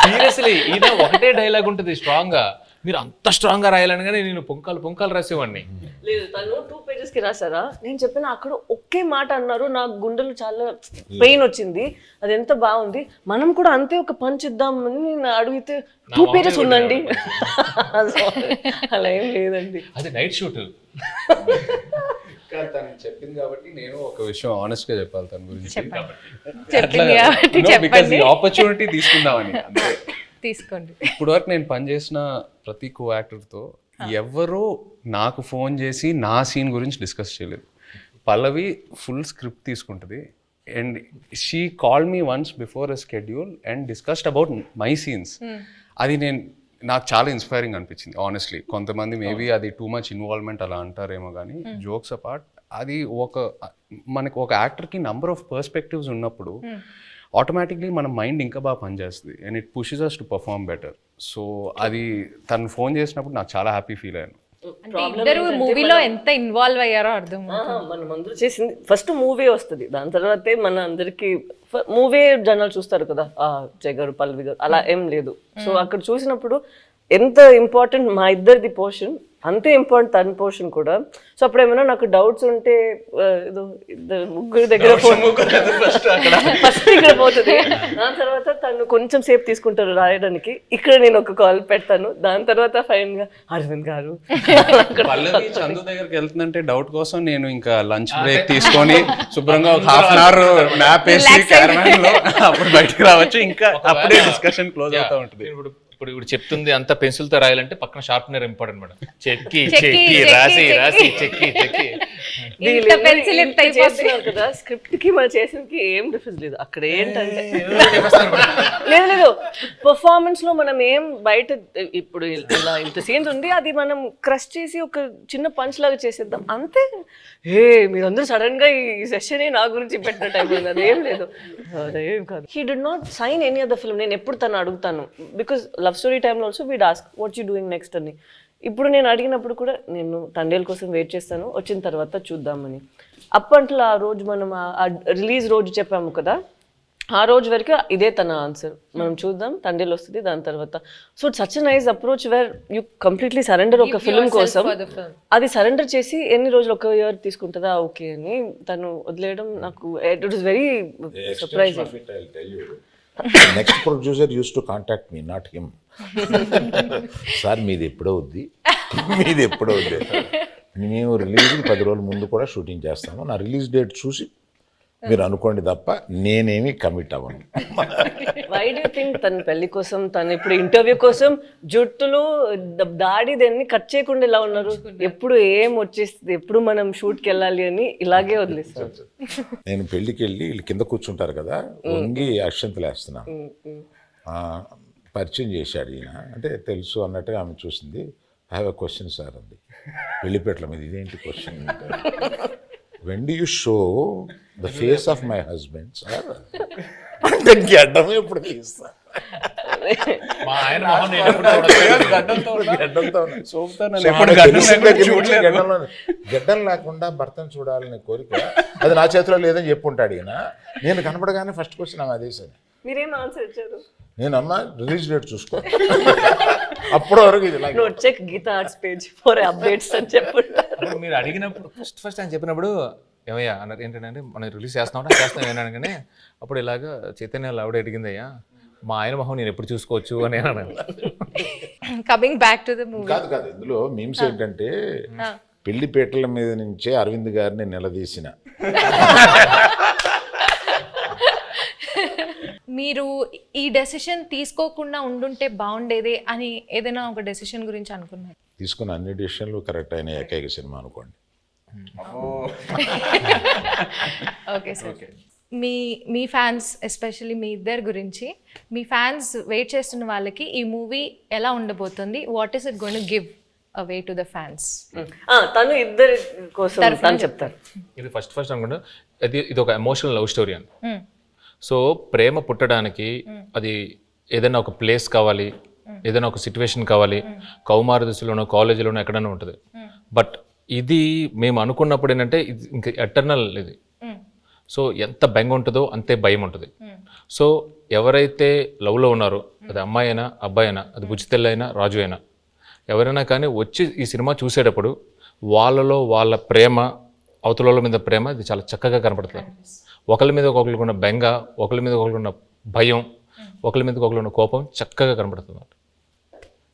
సీరియస్లీ ఈయన ఒకటే డైలాగ్ ఉంటుంది స్ట్రాంగ్ గా, మీరు అంత స్ట్రాంగ్ గా రాయాలనగానే నేను పొంకాలు రాసేవాడిని. లేదు, తను 2 pages కి రాసారా, నేను చెప్పిన అక్కడ ఒకే మాట అన్నారు, నాకు గుండెలు చాలా పెయిన్ వచ్చింది, అది ఎంత బాగుంది, మనం కూడా అంతే ఒక పంచ్ ఇద్దామని నేను అడిగితే 2 pages ఉందండి. అలా ఏం లేదండి, అది నైట్ షూట్. తను చెప్పింది కాబట్టి నేను ఒక విషయం ఆనెస్ట్ గా చెప్పాలి తన గురించి. చెప్పండి. ఆపర్చునిటీ తీసుకుందామని అంతే. తీసుకోండి. ఇప్పుడు వరకు నేను పనిచేసిన ప్రతి కో యాక్టర్తో ఎవరో నాకు ఫోన్ చేసి నా సీన్ గురించి డిస్కస్ చేయలేదు. పల్లవి ఫుల్ స్క్రిప్ట్ తీసుకుంటుంది and she call me once before a schedule and discussed about my scenes. అది నాకు చాలా ఇన్స్పైరింగ్ అనిపించింది ఆనెస్ట్లీ. కొంతమంది మేబీ అది టూ మచ్ ఇన్వాల్వ్మెంట్ అలా అంటారేమో, కానీ జోక్స్ అపార్ట్ అది మనకు ఒక యాక్టర్కి నంబర్ ఆఫ్ పర్స్పెక్టివ్స్ ఉన్నప్పుడు ఆటోమేటిక్లీ మన మైండ్ ఇంకా బాగా పనిచేస్తుంది and it pushes us to perform better. So అది తను ఫోన్ చేసినప్పుడు నాకు చాలా హ్యాపీ ఫీల్ అయ్యాను. ఇద్దరు మూవీలో ఎంత ఇన్వాల్వ్ అయ్యారో అర్థం. మనం అందరూ చేసింది ఫస్ట్ మూవీ వస్తుంది, దాని తర్వాతే మన అందరికి మూవీ జనాలు చూస్తారు కదా, జయ గారు పల్లవి గారు అలా ఏం లేదు. సో అక్కడ చూసినప్పుడు ఎంత ఇంపార్టెంట్ మా ఇద్దరిది పోర్షన్, అంతే ఇంపార్టెంట్ తన పోర్షన్ కూడా. సో అప్పుడు ఏమైనా నాకు డౌట్స్ ఉంటే ఏదో ముగ్గురు దగ్గర ఫస్ట్ ఇక్కడ పోతుంది, దాని తర్వాత తను కొంచెం సేపు తీసుకుంటారు రాయడానికి, ఇక్కడ నేను ఒక కాల్ పెడతాను, దాని తర్వాత ఫైన్ గా అరవింద్ గారు. పల్లవి చందు దగ్గరికి వెళ్తుందంటే డౌట్ కోసం నేను ఇంకా లంచ్ బ్రేక్ తీసుకొని శుభ్రంగా ఒక ½ an hour మ్యాప్ వేసి క్యారవాన్ లో అప్పుడు బయటకు రావచ్చు, ఇంకా అప్పుడే డిస్కషన్ క్లోజ్ అవుతా ఉంటుంది. ఇప్పుడు చెప్తుంది అంత పెన్సిల్ తో రాయాలంటే పక్కన షార్ప్నర్ ఇంపార్టెంట్ మేడం. చెక్కి రాసి చెక్కి కదా, స్క్రిప్ట్ కి మనం చేసేది ఏం డిఫరెన్స్ లేదు. అక్కడ ఏంటంటే లేదు పర్ఫార్మెన్స్ లో మనం ఏం బయట ఇప్పుడు ఇలా ఇంత సీన్స్ ఉంది, అది మనం క్రష్ చేసి ఒక చిన్న పంచ్ లాగా చేసేద్దాం అంతే. మీరందరూ సడన్ గా ఈ సెషన్ నా గురించి పెట్టిన టైం ఉంది, అదేం లేదు, అదేం కాదు. He did not sign any other film. నేను ఎప్పుడు తను అడుగుతాను, బికాస్ లవ్ స్టోరీ టైంలో also we'd ask what you doing next అని. ఇప్పుడు నేను అడిగినప్పుడు కూడా నేను తండేల్ కోసం వెయిట్ చేస్తాను, వచ్చిన తర్వాత చూద్దామని. అప్పట్లో ఆ రోజు మనం ఆ రిలీజ్ రోజు చెప్పాము కదా, ఆ రోజు వరకు ఇదే తన ఆన్సర్, మనం చూద్దాం తండేల్ వస్తుంది దాని తర్వాత. So such a nice approach where you completely surrender ఒక ఫిల్మ్ కోసం. అది సరెండర్ చేసి ఎన్ని రోజులు, ఒక ఇయర్ తీసుకుంటుందా ఓకే అని తను వదిలేయడం నాకు it was very surprising. Next producer use to contact me, not him. Sir మీది ఎప్పుడో వద్ది, మేము రిలీజ్ 10 రోజుల ముందు కూడా షూటింగ్ చేస్తాము, నా రిలీజ్ డేట్ చూసి మీరు అనుకోండి తప్ప నేనేమి కమిట్ అవ్వను. వై డూ థింక్ తన పెళ్లి కోసం, తను ఇప్పుడు ఇంటర్వ్యూ కోసం జుట్టులు దాడి దాన్ని కట్ చేయకుండా ఇలా ఉన్నారు, ఎప్పుడు ఏం వచ్చేస్తుంది, ఎప్పుడు మనం షూట్కి వెళ్ళాలి అని ఇలాగే వదిలేస్తారు. నేను పెళ్లికి వెళ్ళి వీళ్ళు కింద కూర్చుంటారు కదా, వంగి అక్షంతలు వేస్తున్నాను. పరిచయం చేశాడు ఈయన, అంటే తెలుసు అన్నట్టుగా ఆమె చూసింది. I have a question sir అంది, పెళ్లిపేటల మీద. ఇదేంటి question? when do you show the face of my husband sir? అంటే గడ్డం ఎప్పుడు తీస్తా, మా ఆయన మొహం నేను ఎప్పుడు గడ్డం లేకుండా భర్తను చూడాలనే కోరిక అది నా చేతిలో లేదని చెప్పుంటాడు ఈయన. నేను కనపడగానే ఫస్ట్ క్వశ్చన్ ఆమె అదే సార్. మీరేం ఆన్సర్ ఇచ్చారు? నేను అమ్మా రిలీజ్ డేట్ చూసుకో, అప్పటి వరకు ఇది check Geetha Arts page for updates అని చెప్పండి. మీరు అడిగినప్పుడు ఫస్ట్ ఆయన చెప్పినప్పుడు ఏమయ్యా అన్నారు, ఏంటంటే మనం రిలీజ్ చేస్తాం ఏమన్నాను, అప్పుడు ఇలాగా చైతన్య ఆవిడ అడిగిందయ్యా మా ఆయన మొహం నేను ఎప్పుడు చూసుకోవచ్చు అని అన్నాను. Coming back to the movie. కాదు ఇందులో మీమ్స్ ఏంటంటే పెళ్లిపేటల మీద నుంచే అరవింద్ గారిని నిలదీసిన. మీరు ఈ డెసిషన్ తీసుకోకుండా ఉండుంటే బాగుండేది అని ఏదైనా ఒక డెసిషన్ గురించి అనుకున్నారు? తీసుకున్న అన్ని డిసిషన్లు కరెక్ట్ అయిన ఏకైక సినిమా అనుకోండి. ఓకే సార్, మీ ఫ్యాన్స్ ఎస్పెషల్లీ మీ ఇద్దరి గురించి, మీ ఫ్యాన్స్ వెయిట్ చేస్తున్న వాళ్ళకి ఈ మూవీ ఎలా ఉండబోతుంది, what is it going to give away to the fans? తను ఇద్దరి కోసం తను చెప్తారు. ఇది ఫస్ట్ అనుకుంటా, ఇది ఒక ఎమోషనల్ లవ్ స్టోరీ అని. సో ప్రేమ పుట్టడానికి అది ఏదైనా ఒక ప్లేస్ కావాలి, ఏదైనా ఒక సిచ్యువేషన్ కావాలి, కౌమార దశలోనో కాలేజీలోనో ఎక్కడైనా ఉంటుంది. బట్ ఇది మేము అనుకున్నప్పుడు ఏంటంటే ఇది ఇంకా ఎటర్నల్ ఇది. సో ఎంత బెంగ ఉంటుందో అంతే భయం ఉంటుంది. సో ఎవరైతే లవ్లో ఉన్నారో, అది అమ్మాయి అయినా అబ్బాయి అయినా, అది బుజ్జితెల్ల అయినా రాజు అయినా, ఎవరైనా కానీ వచ్చి ఈ సినిమా చూసేటప్పుడు వాళ్ళలో వాళ్ళ ప్రేమ, అవతల మీద ప్రేమ ఇది చాలా చక్కగా కనపడుతుంది. ఒకరి మీద ఒకరికి ఉన్న బెంగ, ఒకరి మీద ఒకరికి ఉన్న భయం, ఒకరి మీద ఒకరికి ఉన్న కోపం చక్కగా కనపడుతుంది.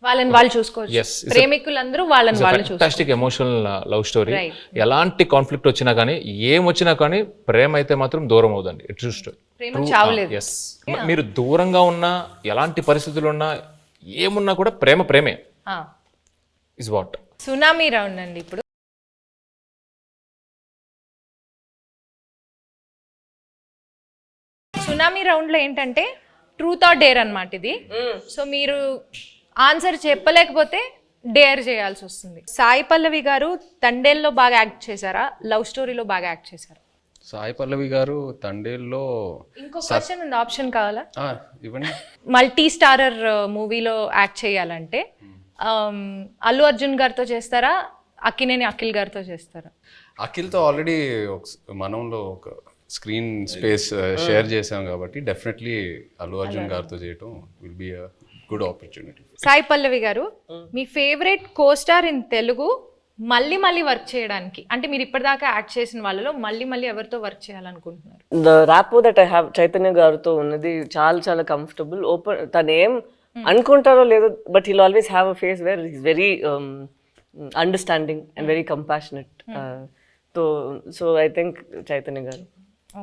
వాళ్ళని వాళ్ళు చూసుకోవచ్చు, ప్రేమికులందరూ వాళ్ళని వాళ్ళు చూసుకోవచ్చు. Fantastic emotional love story. ఎలాంటి కాన్ఫ్లిక్ట్ వచ్చినా కానీ, ఏం వచ్చినా కానీ ప్రేమ అయితే మాత్రం దూరం అవుదండి. ఇట్స్ ప్రేమ చావలేదు. ఎస్, మీరు దూరంగా ఉన్నా, ఎలాంటి పరిస్థితులు ఉన్నా, ఏమున్నా కూడా ప్రేమే ఇస్ వాట్. సునామీ రౌండ్ అండి. ఇప్పుడు సునామీ రౌండ్లో ఏంటంటే ట్రూత్ ఆర్ డేర్ అన్నమాట ఇది. సో మీరు ఆన్సర్ చెప్పలేకపోతే డేర్ చేయాల్సి వస్తుంది. సాయి పల్లవి గారు తండేల్లో బాగా యాక్ట్ చేశారా, లవ్ స్టోరీలో బాగా యాక్ట్ చేశారా? సాయి పల్లవి గారు తండేల్లో ఇంకో క్వశ్చన్ ఉంది, ఆప్షన్ కావాలా? ఇవ్వండి. మల్టీ స్టారర్ మూవీలో యాక్ట్ చేయాలంటే అల్లు అర్జున్ గారితో చేస్తారా, అక్కినేని అఖిల్ గారితో చేస్తారా? అఖిల్తో ఆల్రెడీ మనంలో ఒక స్క్రీన్ స్పేస్ షేర్ చేసాం కాబట్టి డెఫినెట్లీ అల్లు అర్జున్ గారితో చేయటం will be a good opportunity. Sai Pallavi గారు, మీ ఫేవరెట్ కోస్టార్ ఇన్ తెలుగు మళ్ళీ వర్క్ చేయడానికి, అంటే మీరు ఇప్పటిదాకా యాక్ట్ చేసిన వాళ్ళలో మళ్ళీ ఎవరితో వర్క్ చేయాలనుకుంటున్నారు? The rapport that I have Chaitanya గారితో ఉన్నది చాలా కంఫర్టబుల్. ఓపెన్, తను ఏం అనుకుంటారో లేదో, but he'll always have a face where is very understanding and very compassionate. So I think Chaitanya గారు.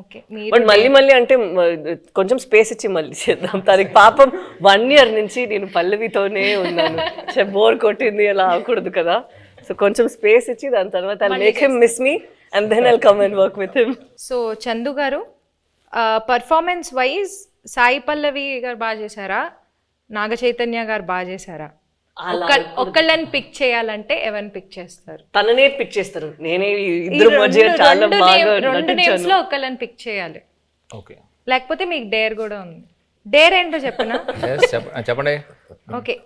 ఓకే, బట్ మళ్ళీ అంటే కొంచెం స్పేస్ ఇచ్చి మళ్ళీ చేద్దాం. తనకి పాపం 1 year నుంచి నేను పల్లవితోనే ఉన్నాను, బోర్ కొట్టింది, అలా అవ్వకూడదు కదా. సో కొంచెం స్పేస్ ఇచ్చి దాని తర్వాత I make him miss me and then I'll come and work with him. So Chandu garu, performance wise Sai Pallavi గారు బాగా చేశారా, నాగ చైతన్య గారు బాగా చేశారా? ఒక్కళ్ళని పిక్ చేయాలంటే ఎవరిని పిక్ చేస్తారు? తననే పిక్ చేస్తారు. నేనే ఇద్దరు మధ్య చాలా బాగా రెండు నేమ్స్ లో ఒక్కళ్ళని పిక్ చేయాలి. ఓకే, లేకపోతే మీకు డేర్ కూడా ఉంది. డేర్ ఏంటో చెప్పనా? చెప్పండి. ఓకే,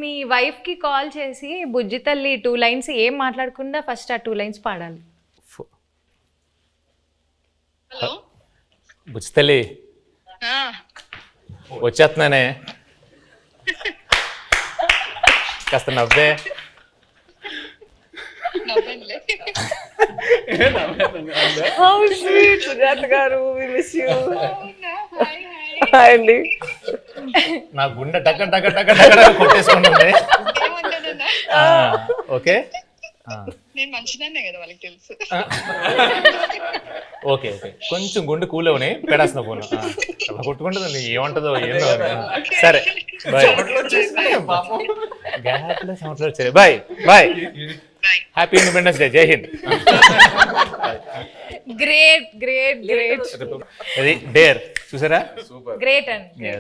మీ వైఫ్ కి కాల్ చేసి బుజ్జి తల్లి 2 lines ఏం మాట్లాడకుండా ఫస్ట్ ఆ 2 lines పాడాలి. బుజ్జితల్లి వచ్చేస్తున్నానే, కాస్త నవ్వే. How sweet, సుజాత గారు, we miss you. హాయ్ అండి. నా గుండె టక కొట్టేసుకుంటుంది. ఓకే, నేను మంచిదాన్నే కదా వాళ్ళకి తెలుసు. ఓకే, కొంచెం గుండె కూలవని పెడేస్తున్నా ఫోన్. అలా కొట్టుకుంటుంది, ఏమంటుందో ఏందో. సరే, bye. Bye, happy independence day. జై హింద్. గ్రేట్. అది డేర్ చూసారా? గ్రేట్ అండి.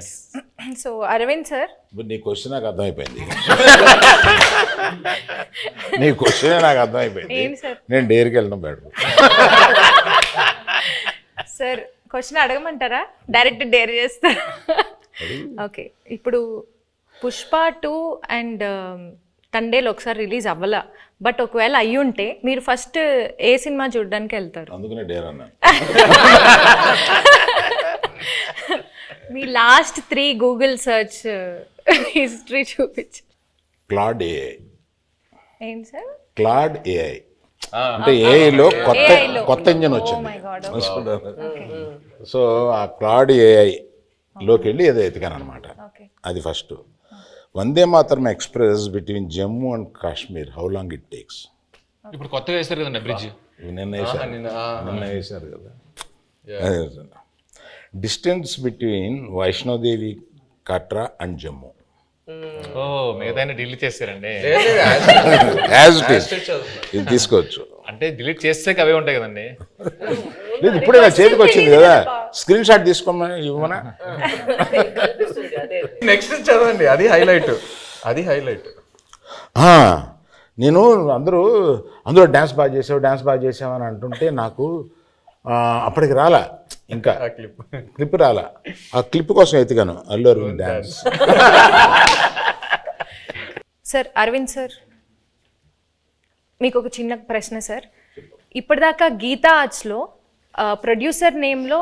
సో అరవింద్ సార్, నీ క్వశ్చన్ నాకు అర్థమైపోయింది. నీ క్వశ్చన్ నాకు అర్థమైపోయింది. నేను డేర్కి వెళ్ళడం బెటర్. సార్ క్వశ్చన్ అడగమంటారా, డైరెక్ట్ డేర్ చేస్తారా? ఓకే, ఇప్పుడు పుష్ప 2 అండ్ తండేలు ఒకసారి రిలీజ్ అవ్వాల, బట్ ఒకవేళ అయ్యి ఉంటే మీరు ఫస్ట్ ఏ సినిమా చూడడానికి వెళ్తారు? అందుకనే డేర్ అన్నా. మీ లాస్ట్ 3 గూగుల్ సర్చ్ హిస్టరీ చూపించు. Claude AI. ఏంటి సార్? క్లాడ్ ఏఐ అంటే ఏఐలో కొత్త ఇంజన్ వచ్చింది. సో ఆ క్లాడ్ ఏఐ లోకి వెళ్ళి ఏదో ఎతికాను అనమాట. అది first. Vande Mataram express between Jammu and Kashmir, how long it takes? ఇప్పుడు కొత్తగా వేస్తారు కదండి బ్రిడ్జ్. నిన్న వేశారు కదా. Distance between Vaishno Devi Katra and Jammu ఓ మిగతా డిలీట్ చేస్తారండి. యాజ్ ఇట్ ఈస్ ఇది తీసుకోవచ్చు. అంటే డిలీట్ చేస్తే అవే ఉంటాయి కదండి. లేదు ఇప్పుడే నా చేతికి వచ్చింది కదా, స్క్రీన్ షాట్ తీసుకోమని ఇవ్వమనా. నెక్స్ట్ చదవండి, అది హైలైట్. నేను అందులో డ్యాన్స్ బాగా చేసావు అని అంటుంటే నాకు అప్పటికి రాలా, ఇంకా క్లిప్ రాలా. ఆ క్లిప్ కోసం ఎత్తిగాను Allu Aravind dance. Sir Aravind sir, మీకు ఒక చిన్న ప్రశ్న సార్. ఇప్పటిదాకా గీతా ఆర్ట్స్లో ప్రొడ్యూసర్ నేమ్లో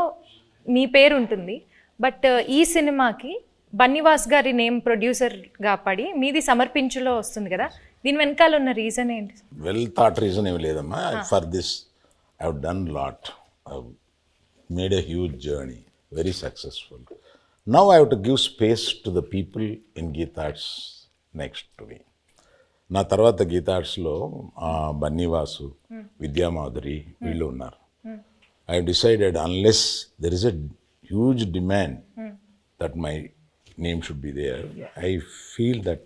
మీ పేరు ఉంటుంది, బట్ ఈ సినిమాకి బన్నీవాస్ గారి నేమ్ ప్రొడ్యూసర్గా పడి మీది సమర్పించులో వస్తుంది కదా, దీని వెనకాల ఉన్న రీజన్ ఏంటి? వెల్ థాట్ రీజన్ ఏమి లేదమ్మా. For this I have done lot, I made a huge journey, very successful. Now I have to give space to the people in Geetha Arts next to me. నా తర్వాత గీతార్ట్స్లో బన్నీవాసు, విద్యామాధురి వీళ్ళు ఉన్నారు. I decided unless there is a huge demand that my name should be there, I feel that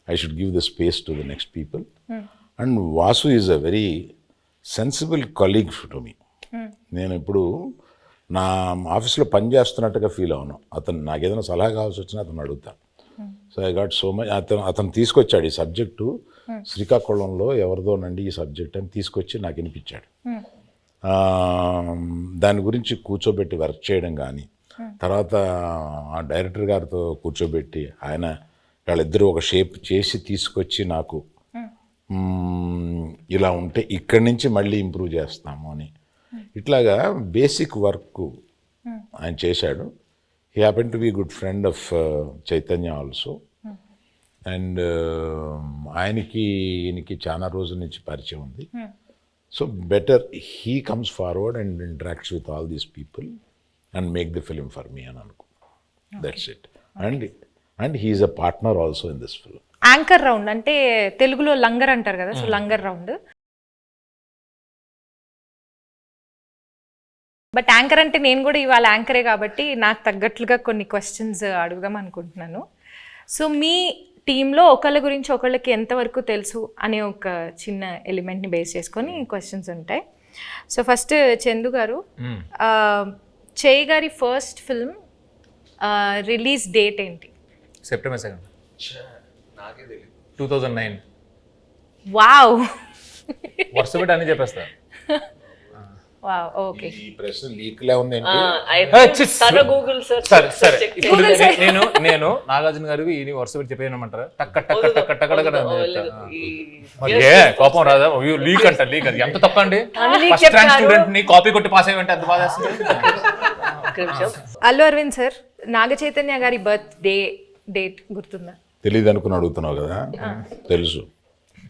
I should give the space to the next people. And Vasu is a very sensible colleague to me. నేను ఇప్పుడు నా ఆఫీస్లో పని చేస్తున్నట్టుగా feel అవును. అతను నాకు ఏదైనా సలహా కావాల్సి వచ్చినా అతను అడుగుతాను. So I got so much. అతను తీసుకొచ్చాడు ఈ సబ్జెక్టు, శ్రీకాకుళంలో ఎవరిదోనండి ఈ సబ్జెక్ట్ అని తీసుకొచ్చి నాకు వినిపించాడు. దాని గురించి కూర్చోబెట్టి వర్క్ చేయడం కానీ, తర్వాత ఆ డైరెక్టర్ గారితో కూర్చోబెట్టి ఆయన వాళ్ళిద్దరూ ఒక షేప్ చేసి తీసుకొచ్చి నాకు ఇలా ఉంటే ఇక్కడి నుంచి మళ్ళీ ఇంప్రూవ్ చేస్తాము అని ఇట్లాగా బేసిక్ వర్క్ ఆయన చేశాడు. He happen to be good friend of Chaitanya also. And ఈయనకి చాలా రోజుల నుంచి పరిచయం ఉంది. So better he comes forward and interacts with all these people and make the film for me and Anku. That's it. And he is a partner also in this film. Anchor round అంటే తెలుగులో లంగర్ అంటారు కదా, so langar round. But anchor అంటే నేను కూడా ఇవాళ యాంకరే కాబట్టి నాకు తగ్గట్లుగా కొన్ని క్వశ్చన్స్ అడుగుదాం అనుకుంటున్నాను. సో మీ టీంలో ఒకళ్ళ గురించి ఒకళ్ళకి ఎంతవరకు తెలుసు అనే ఒక చిన్న ఎలిమెంట్ని బేస్ చేసుకొని క్వశ్చన్స్ ఉంటాయి. సో ఫస్ట్ చందు గారు, చేయి గారి ఫస్ట్ ఫిల్మ్ రిలీజ్ డేట్ ఏంటి? September 2nd, 2009. వావ్, వరుస పెట్టి అన్ని చెప్పేస్తా. Wow, okay. ఈ ప్రశ్న లీక్లే ఉంది. గూగుల్ సరే ఇప్పుడు నేను నాగార్జున గారికి ఈ వరుస పెట్టి చెప్పేయమంటారా? కోపం రాదా? లీక్ అంట, లీక్ అది ఎంత తప్ప అండి. ఫస్ట్ ర్యాంక్ స్టూడెంట్ ని కాపీ కొట్టి పాస్ అయ్యంటే ఎంత బాధ వేస్తుంది. అల్లు అరవింద్ సార్, నాగ చైతన్య గారి బర్త్ డేట్ గుర్తుందా? తెలీదు అనుకుని అడుగుతున్నావు కదా, తెలుసు.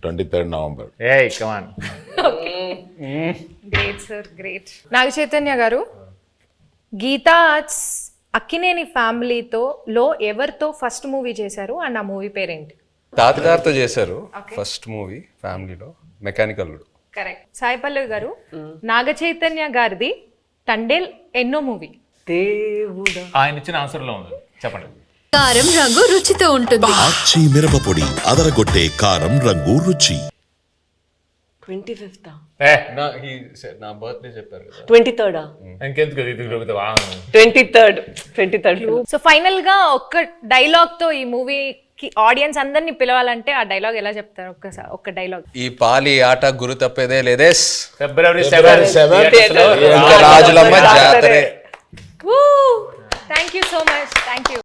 23rd November. Hey come on. Great sir, great. Naga Chaitanya గారు, గీతా ఆర్ట్స్ అక్కినేని ఫ్యామిలీతో ఎవరితో ఫస్ట్ మూవీ చేశారు అండ్ ఆ మూవీ పేరేంటి? తాతగారితో చేశారు ఫస్ట్ మూవీ ఫ్యామిలీలో, మెకానికల్. కరెక్ట్. సాయి పల్లవి గారు, నాగ చైతన్య గారిది తండేల్ ఎన్నో మూవీ? దేవుడా. ఆయన ఇచ్చిన ఆన్సర్లో ఉంది, చెప్పండి. కారం రంగు రుచితో ఉంటుంది. ఆచి మిరపపొడి అదరగొట్టే కారం రంగు రుచి. 25th, నా బర్త్డే చెప్పారు కదా, 23rd, ఇంకెందుకు ఇది 23rd. సో ఫైనల్ గా ఒక్క డైలాగ్ తో ఈ మూవీకి ఆడియన్స్ అందరినీ పిలవాలంటే ఆ డైలాగ్ ఎలా చెప్తారు? ఒక్క డైలాగ్. ఈ పాలి ఆట గురు తప్పేదే లేదేస్, February 7th రాజులమ్మ జాతరే. Thank you so much, thank you.